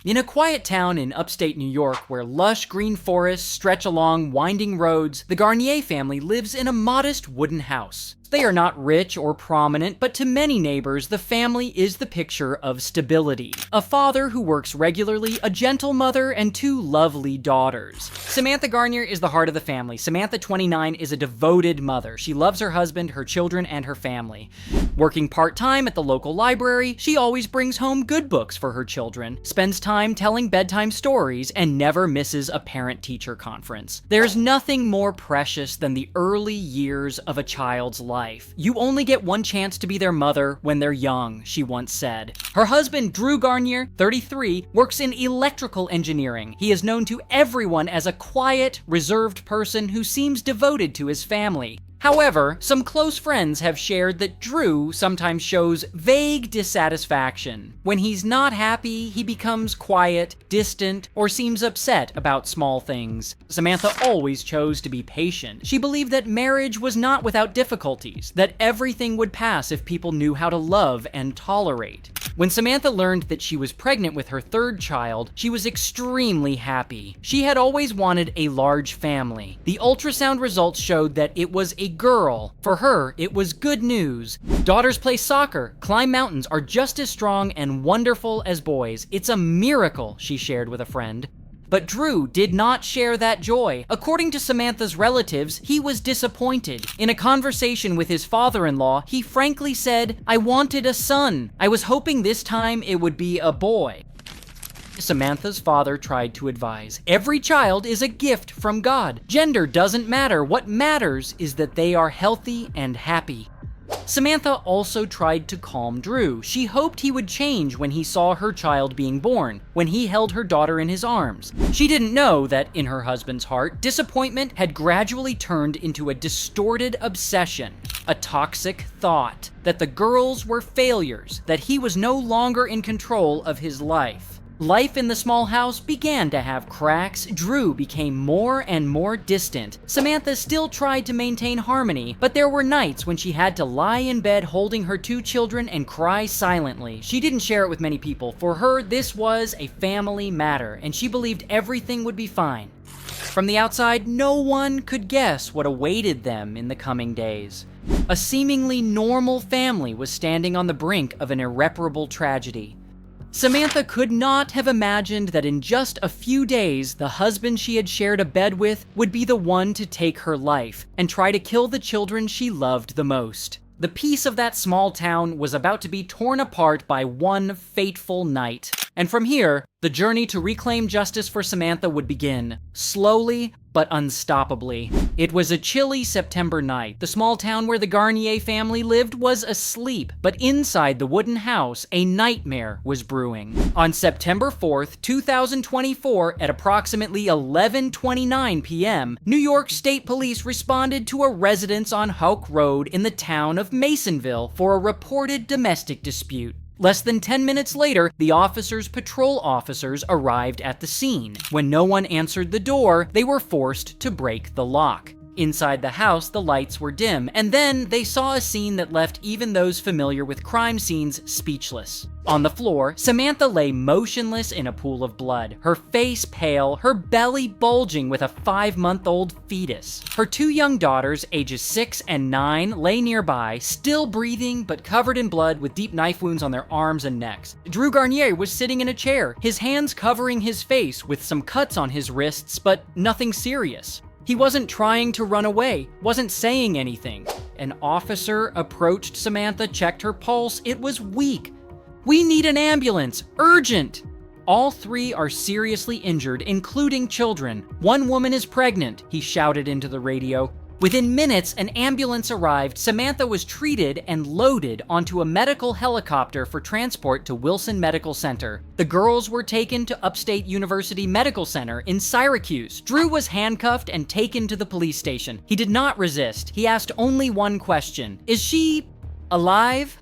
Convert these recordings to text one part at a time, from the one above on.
In a quiet town in upstate New York where lush green forests stretch along winding roads, the Garnier family lives in a modest wooden house. They are not rich or prominent, but to many neighbors, the family is the picture of stability. A father who works regularly, a gentle mother, and 2 lovely daughters. Samantha Garnier is the heart of the family. Samantha, 29, is a devoted mother. She loves her husband, her children, and her family. Working part-time at the local library, she always brings home good books for her children, spends time telling bedtime stories, and never misses a parent-teacher conference. There's nothing more precious than the early years of a child's life. You only get one chance to be their mother when they're young, she once said. Her husband, Drew Garnier, 33, works in electrical engineering. He is known to everyone as a quiet, reserved person who seems devoted to his family. However, some close friends have shared that Drew sometimes shows vague dissatisfaction. When he's not happy, he becomes quiet, distant, or seems upset about small things. Samantha always chose to be patient. She believed that marriage was not without difficulties, that everything would pass if people knew how to love and tolerate. When Samantha learned that she was pregnant with her 3rd child, she was extremely happy. She had always wanted a large family. The ultrasound results showed that it was a girl. For her, it was good news. Daughters play soccer, climb mountains, are just as strong and wonderful as boys. It's a miracle, she shared with a friend. But Drew did not share that joy. According to Samantha's relatives, he was disappointed. In a conversation with his father-in-law, he frankly said, "I wanted a son. I was hoping this time it would be a boy." Samantha's father tried to advise, "Every child is a gift from God. Gender doesn't matter. What matters is that they are healthy and happy." Samantha also tried to calm Drew. She hoped he would change when he saw her child being born, when he held her daughter in his arms. She didn't know that, in her husband's heart, disappointment had gradually turned into a distorted obsession, a toxic thought, that the girls were failures, that he was no longer in control of his life. Life in the small house began to have cracks. Drew became more and more distant. Samantha still tried to maintain harmony, but there were nights when she had to lie in bed holding her 2 children and cry silently. She didn't share it with many people. For her, this was a family matter, and she believed everything would be fine. From the outside, no one could guess what awaited them in the coming days. A seemingly normal family was standing on the brink of an irreparable tragedy. Samantha could not have imagined that in just a few days, the husband she had shared a bed with would be the one to take her life and try to kill the children she loved the most. The peace of that small town was about to be torn apart by one fateful night. And from here, the journey to reclaim justice for Samantha would begin, slowly but unstoppably. It was a chilly September night. The small town where the Garnier family lived was asleep, but inside the wooden house, a nightmare was brewing. On September 4th, 2024, at approximately 11:29 p.m., New York State Police responded to a residence on Houck Road in the town of Masonville for a reported domestic dispute. Less than 10 minutes later, the patrol officers arrived at the scene. When no one answered the door, they were forced to break the lock. Inside the house, the lights were dim, and then they saw a scene that left even those familiar with crime scenes speechless. On the floor, Samantha lay motionless in a pool of blood, her face pale, her belly bulging with a 5-month-old fetus. Her 2 young daughters, ages 6 and 9, lay nearby, still breathing but covered in blood with deep knife wounds on their arms and necks. Drew Garnier was sitting in a chair, his hands covering his face with some cuts on his wrists, but nothing serious. He wasn't trying to run away, wasn't saying anything. An officer approached Samantha, checked her pulse. It was weak. "We need an ambulance, urgent!" All 3 are seriously injured, including children. "One woman is pregnant," he shouted into the radio. Within minutes, an ambulance arrived. Samantha was treated and loaded onto a medical helicopter for transport to Wilson Medical Center. The girls were taken to Upstate University Medical Center in Syracuse. Drew was handcuffed and taken to the police station. He did not resist. He asked only one question: "Is she alive?"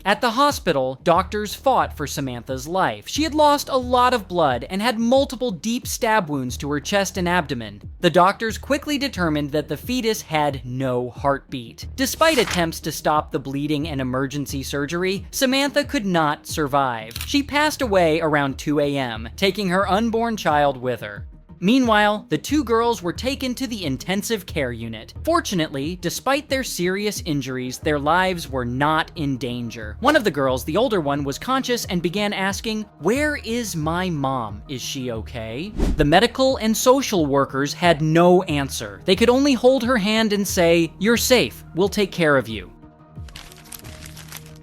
At the hospital, doctors fought for Samantha's life. She had lost a lot of blood and had multiple deep stab wounds to her chest and abdomen. The doctors quickly determined that the fetus had no heartbeat. Despite attempts to stop the bleeding and emergency surgery, Samantha could not survive. She passed away around 2 a.m., taking her unborn child with her. Meanwhile, the two girls were taken to the intensive care unit. Fortunately, despite their serious injuries, their lives were not in danger. One of the girls, the older one, was conscious and began asking, "Where is my mom? Is she okay?" The medical and social workers had no answer. They could only hold her hand and say, "You're safe. We'll take care of you."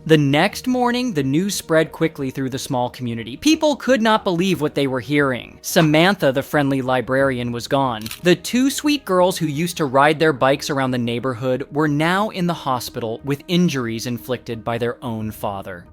The next morning, the news spread quickly through the small community. People could not believe what they were hearing. Samantha, the friendly librarian, was gone. The two sweet girls who used to ride their bikes around the neighborhood were now in the hospital with injuries inflicted by their own father.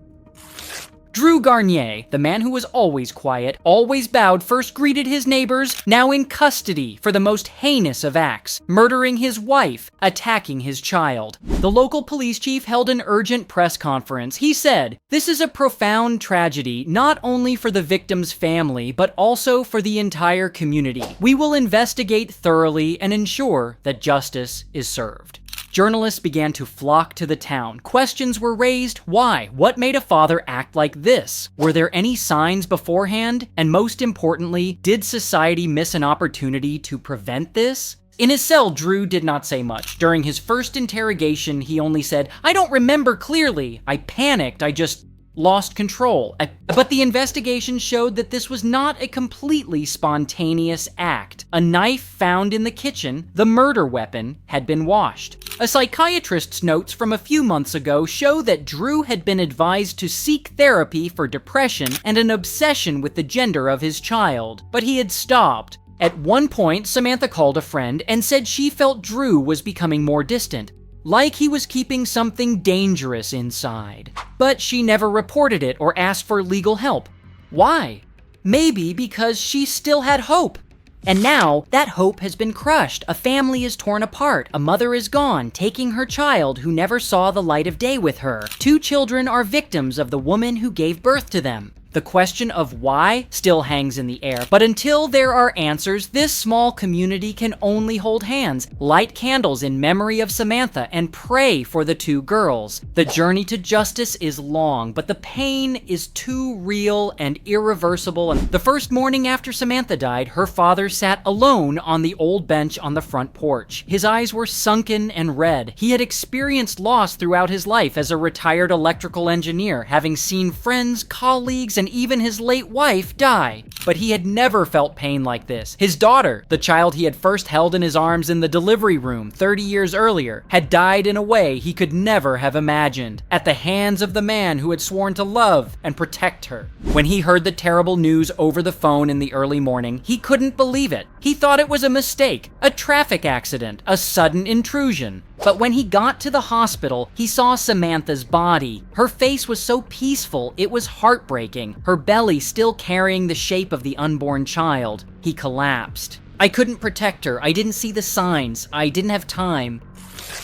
Drew Garnier, the man who was always quiet, always bowed, first greeted his neighbors, now in custody for the most heinous of acts, murdering his wife, attacking his child. The local police chief held an urgent press conference. He said, "This is a profound tragedy, not only for the victim's family, but also for the entire community. We will investigate thoroughly and ensure that justice is served." Journalists began to flock to the town. Questions were raised. Why? What made a father act like this? Were there any signs beforehand? And most importantly, did society miss an opportunity to prevent this? In his cell, Drew did not say much. During his first interrogation, he only said, "I don't remember clearly. I panicked. I just lost control." But the investigation showed that this was not a completely spontaneous act. A knife found in the kitchen, the murder weapon, had been washed. A psychiatrist's notes from a few months ago show that Drew had been advised to seek therapy for depression and an obsession with the gender of his child, but he had stopped. At one point, Samantha called a friend and said she felt Drew was becoming more distant, like he was keeping something dangerous inside. But she never reported it or asked for legal help. Why? Maybe because she still had hope. And now, that hope has been crushed. A family is torn apart. A mother is gone, taking her child who never saw the light of day with her. Two children are victims of the woman who gave birth to them. The question of why still hangs in the air, but until there are answers, this small community can only hold hands, light candles in memory of Samantha, and pray for the two girls. The journey to justice is long, but the pain is too real and irreversible. And the first morning after Samantha died, her father sat alone on the old bench on the front porch. His eyes were sunken and red. He had experienced loss throughout his life as a retired electrical engineer, having seen friends, colleagues, and even his late wife die. But he had never felt pain like this. His daughter, the child he had first held in his arms in the delivery room 30 years earlier, had died in a way he could never have imagined, at the hands of the man who had sworn to love and protect her. When he heard the terrible news over the phone in the early morning, he couldn't believe it. He thought it was a mistake, a traffic accident, a sudden intrusion. But when he got to the hospital, he saw Samantha's body. Her face was so peaceful, it was heartbreaking, her belly still carrying the shape of the unborn child. He collapsed. "I couldn't protect her. I didn't see the signs. I didn't have time."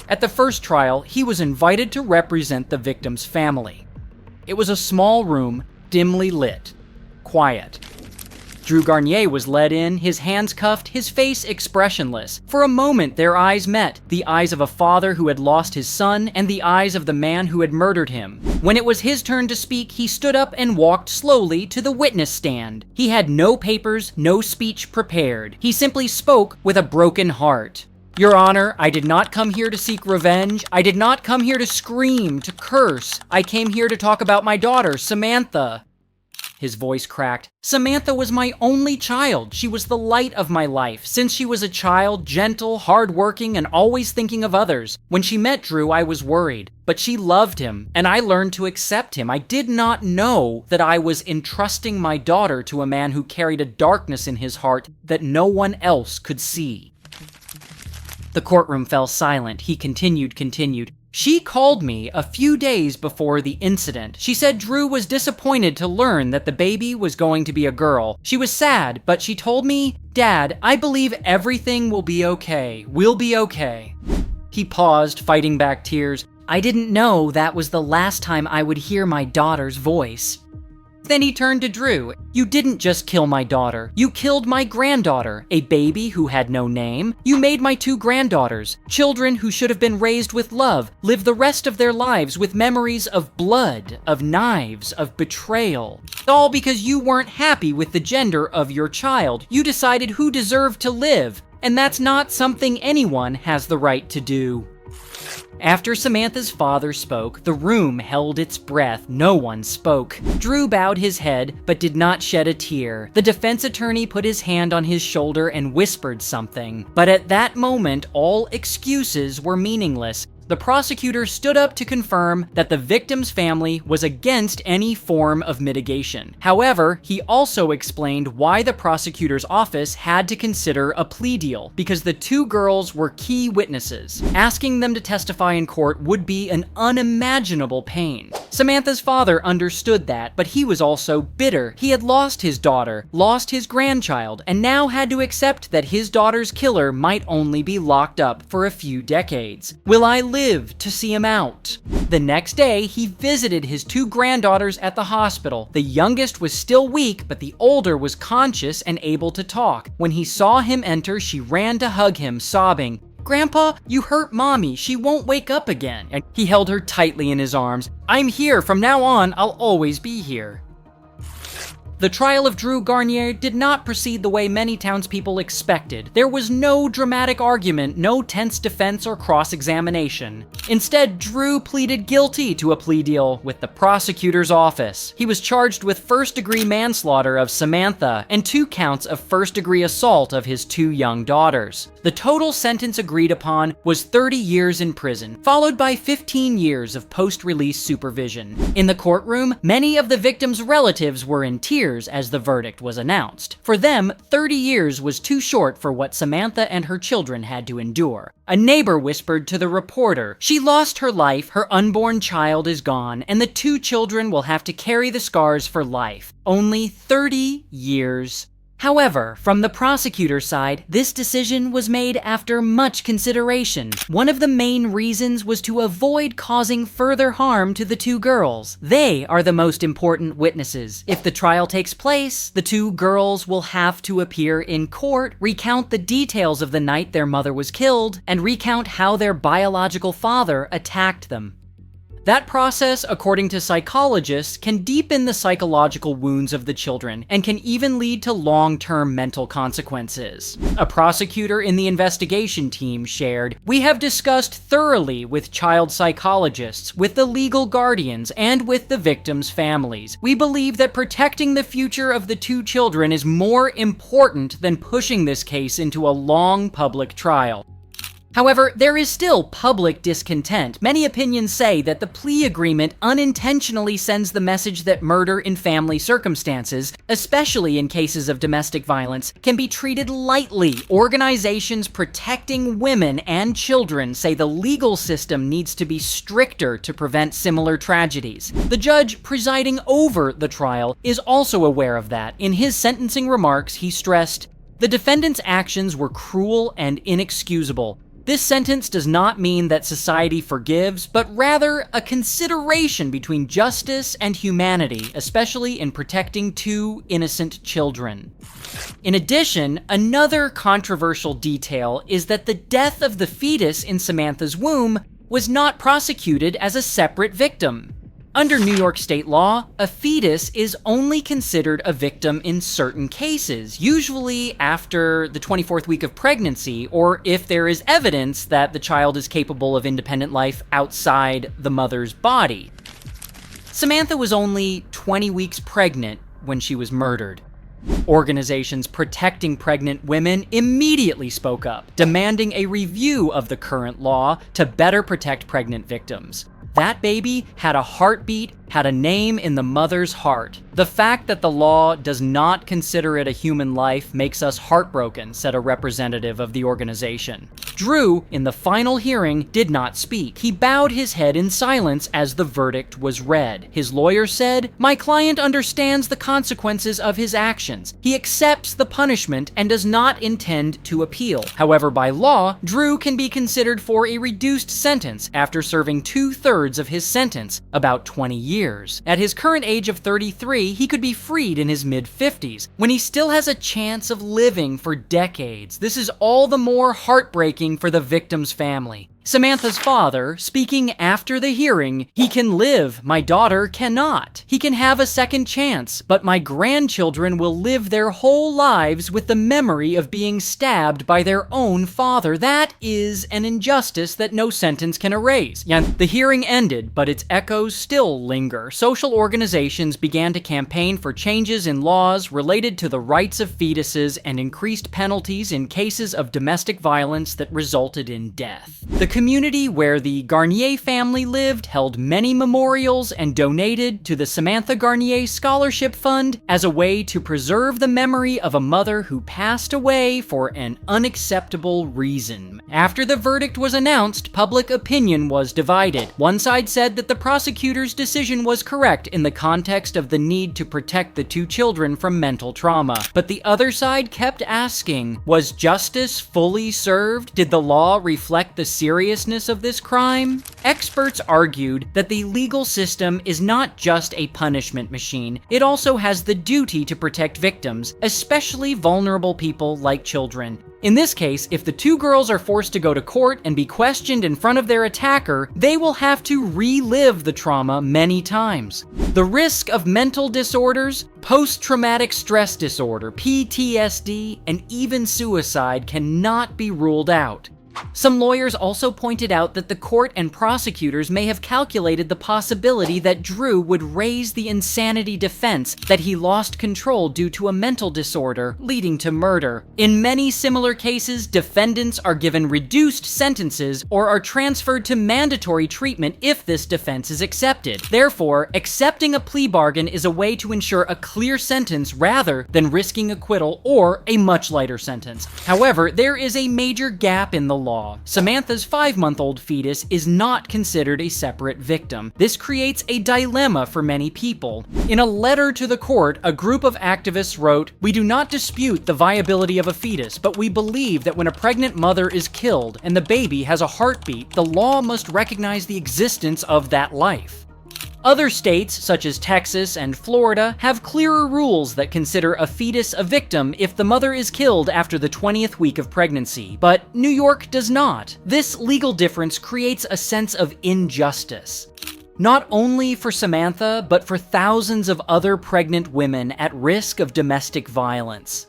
At the first trial, he was invited to represent the victim's family. It was a small room, dimly lit, quiet. Drew Garnier was led in, his hands cuffed, his face expressionless. For a moment, their eyes met, the eyes of a father who had lost his son and the eyes of the man who had murdered him. When it was his turn to speak, he stood up and walked slowly to the witness stand. He had no papers, no speech prepared. He simply spoke with a broken heart. "Your Honor, I did not come here to seek revenge. I did not come here to scream, to curse. I came here to talk about my daughter, Samantha." His voice cracked. "Samantha was my only child. She was the light of my life. Since she was a child, gentle, hardworking, and always thinking of others. When she met Drew, I was worried. But she loved him, and I learned to accept him. I did not know that I was entrusting my daughter to a man who carried a darkness in his heart that no one else could see." The courtroom fell silent. He continued. "She called me a few days before the incident. She said Drew was disappointed to learn that the baby was going to be a girl. She was sad, but she told me, 'Dad, I believe everything will be okay. We'll be okay.'" He paused, fighting back tears. I didn't know that was the last time I would hear my daughter's voice." Then he turned to Drew. "You didn't just kill my daughter. You killed my granddaughter, a baby who had no name. You made my 2 granddaughters, children who should have been raised with love, live the rest of their lives with memories of blood, of knives, of betrayal. All because you weren't happy with the gender of your child. You decided who deserved to live, and that's not something anyone has the right to do." After Samantha's father spoke, the room held its breath. No one spoke. Drew bowed his head, but did not shed a tear. The defense attorney put his hand on his shoulder and whispered something. But at that moment, all excuses were meaningless. The prosecutor stood up to confirm that the victim's family was against any form of mitigation. However, he also explained why the prosecutor's office had to consider a plea deal, because the 2 girls were key witnesses. Asking them to testify in court would be an unimaginable pain. Samantha's father understood that, but he was also bitter. He had lost his daughter, lost his grandchild, and now had to accept that his daughter's killer might only be locked up for a few decades. Will I live to see him out? The next day, he visited his 2 granddaughters at the hospital. The youngest was still weak, but the older was conscious and able to talk. When he saw him enter, she ran to hug him, sobbing, "Grandpa, you hurt Mommy. She won't wake up again." And he held her tightly in his arms. "I'm here. From now on, I'll always be here." The trial of Drew Garnier did not proceed the way many townspeople expected. There was no dramatic argument, no tense defense or cross-examination. Instead, Drew pleaded guilty to a plea deal with the prosecutor's office. He was charged with first-degree manslaughter of Samantha and 2 counts of first-degree assault of his 2 young daughters. The total sentence agreed upon was 30 years in prison, followed by 15 years of post-release supervision. In the courtroom, many of the victims' relatives were in tears as the verdict was announced. For them, 30 years was too short for what Samantha and her children had to endure. A neighbor whispered to the reporter, "She lost her life, her unborn child is gone, and the 2 children will have to carry the scars for life. Only 30 years." However, from the prosecutor's side, this decision was made after much consideration. One of the main reasons was to avoid causing further harm to the 2 girls. They are the most important witnesses. If the trial takes place, the 2 girls will have to appear in court, recount the details of the night their mother was killed, and recount how their biological father attacked them. That process, according to psychologists, can deepen the psychological wounds of the children and can even lead to long-term mental consequences. A prosecutor in the investigation team shared, "We have discussed thoroughly with child psychologists, with the legal guardians, and with the victims' families. We believe that protecting the future of the 2 children is more important than pushing this case into a long public trial." However, there is still public discontent. Many opinions say that the plea agreement unintentionally sends the message that murder in family circumstances, especially in cases of domestic violence, can be treated lightly. Organizations protecting women and children say the legal system needs to be stricter to prevent similar tragedies. The judge presiding over the trial is also aware of that. In his sentencing remarks, he stressed, "The defendant's actions were cruel and inexcusable. This sentence does not mean that society forgives, but rather a consideration between justice and humanity, especially in protecting 2 innocent children." In addition, another controversial detail is that the death of the fetus in Samantha's womb was not prosecuted as a separate victim. Under New York state law, a fetus is only considered a victim in certain cases, usually after the 24th week of pregnancy, or if there is evidence that the child is capable of independent life outside the mother's body. Samantha was only 20 weeks pregnant when she was murdered. Organizations protecting pregnant women immediately spoke up, demanding a review of the current law to better protect pregnant victims. That baby had a heartbeat had a name in the mother's heart. The fact that the law does not consider it a human life makes us heartbroken, said a representative of the organization. Drew, in the final hearing, did not speak. He bowed his head in silence as the verdict was read. His lawyer said, "My client understands the consequences of his actions. He accepts the punishment and does not intend to appeal. However, by law, Drew can be considered for a reduced sentence after serving 2/3 of his sentence, about 20 years. At his current age of 33, he could be freed in his mid-50s, when he still has a chance of living for decades. This is all the more heartbreaking for the victim's family." Samantha's father, speaking after the hearing, "He can live, my daughter cannot. He can have a second chance, but my grandchildren will live their whole lives with the memory of being stabbed by their own father. That is an injustice that no sentence can erase." The hearing ended, but its echoes still linger. Social organizations began to campaign for changes in laws related to the rights of fetuses and increased penalties in cases of domestic violence that resulted in death. The community where the Garnier family lived held many memorials and donated to the Samantha Garnier Scholarship Fund as a way to preserve the memory of a mother who passed away for an unacceptable reason. After the verdict was announced, public opinion was divided. One side said that the prosecutor's decision was correct in the context of the need to protect the two children from mental trauma. But the other side kept asking, was justice fully served? Did the law reflect the seriousness of this crime? Experts argued that the legal system is not just a punishment machine, it also has the duty to protect victims, especially vulnerable people like children. In this case, if the two girls are forced to go to court and be questioned in front of their attacker, they will have to relive the trauma many times. The risk of mental disorders, post-traumatic stress disorder, PTSD, and even suicide cannot be ruled out. Some lawyers also pointed out that the court and prosecutors may have calculated the possibility that Drew would raise the insanity defense that he lost control due to a mental disorder, leading to murder. In many similar cases, defendants are given reduced sentences or are transferred to mandatory treatment if this defense is accepted. Therefore, accepting a plea bargain is a way to ensure a clear sentence rather than risking acquittal or a much lighter sentence. However, there is a major gap in the law. Samantha's 5-month-old fetus is not considered a separate victim. This creates a dilemma for many people. In a letter to the court, a group of activists wrote, "We do not dispute the viability of a fetus, but we believe that when a pregnant mother is killed and the baby has a heartbeat, the law must recognize the existence of that life." Other states, such as Texas and Florida, have clearer rules that consider a fetus a victim if the mother is killed after the 20th week of pregnancy, but New York does not. This legal difference creates a sense of injustice. Not only for Samantha, but for thousands of other pregnant women at risk of domestic violence.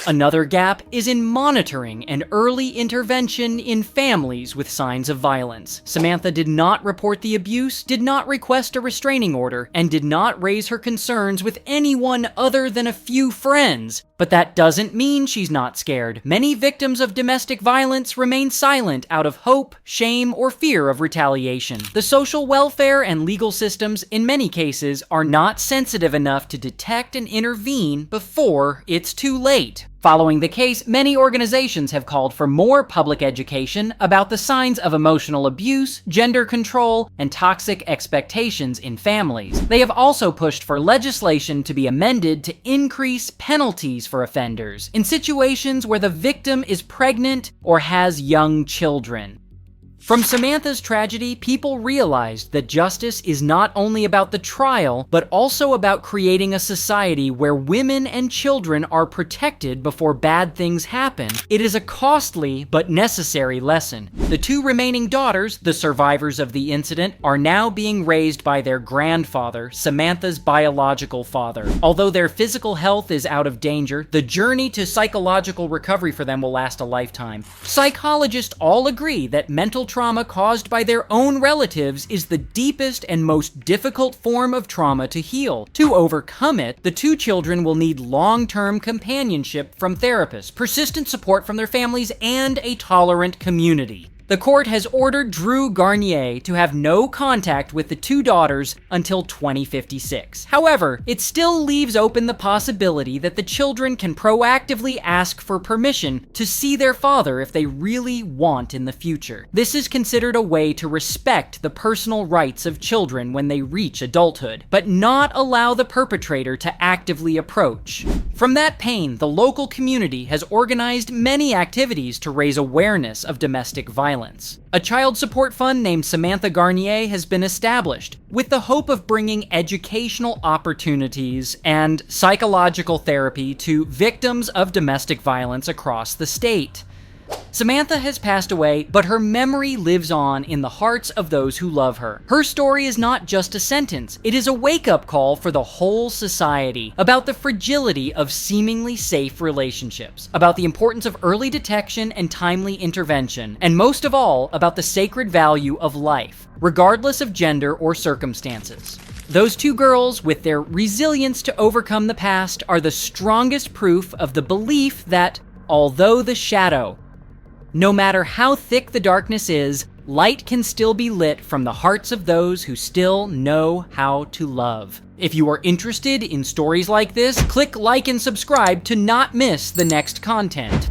Another gap is in monitoring and early intervention in families with signs of violence. Samantha did not report the abuse, did not request a restraining order, and did not raise her concerns with anyone other than a few friends. But that doesn't mean she's not scared. Many victims of domestic violence remain silent out of hope, shame, or fear of retaliation. The social welfare and legal systems, in many cases, are not sensitive enough to detect and intervene before it's too late. Following the case, many organizations have called for more public education about the signs of emotional abuse, gender control, and toxic expectations in families. They have also pushed for legislation to be amended to increase penalties for offenders in situations where the victim is pregnant or has young children. From Samantha's tragedy, people realized that justice is not only about the trial, but also about creating a society where women and children are protected before bad things happen. It is a costly but necessary lesson. The two remaining daughters, the survivors of the incident, are now being raised by their grandfather, Samantha's biological father. Although their physical health is out of danger, the journey to psychological recovery for them will last a lifetime. Psychologists all agree that mental trauma caused by their own relatives is the deepest and most difficult form of trauma to heal. To overcome it, the two children will need long-term companionship from therapists, persistent support from their families, and a tolerant community. The court has ordered Drew Garnier to have no contact with the two daughters until 2056. However, it still leaves open the possibility that the children can proactively ask for permission to see their father if they really want in the future. This is considered a way to respect the personal rights of children when they reach adulthood, but not allow the perpetrator to actively approach. From that pain, the local community has organized many activities to raise awareness of domestic violence. A child support fund named Samantha Garnier has been established with the hope of bringing educational opportunities and psychological therapy to victims of domestic violence across the state. Samantha has passed away, but her memory lives on in the hearts of those who love her. Her story is not just a sentence, it is a wake-up call for the whole society about the fragility of seemingly safe relationships, about the importance of early detection and timely intervention, and most of all, about the sacred value of life, regardless of gender or circumstances. Those two girls, with their resilience to overcome the past, are the strongest proof of the belief that, although the shadow, no matter how thick the darkness is, light can still be lit from the hearts of those who still know how to love. If you are interested in stories like this, click like and subscribe to not miss the next content.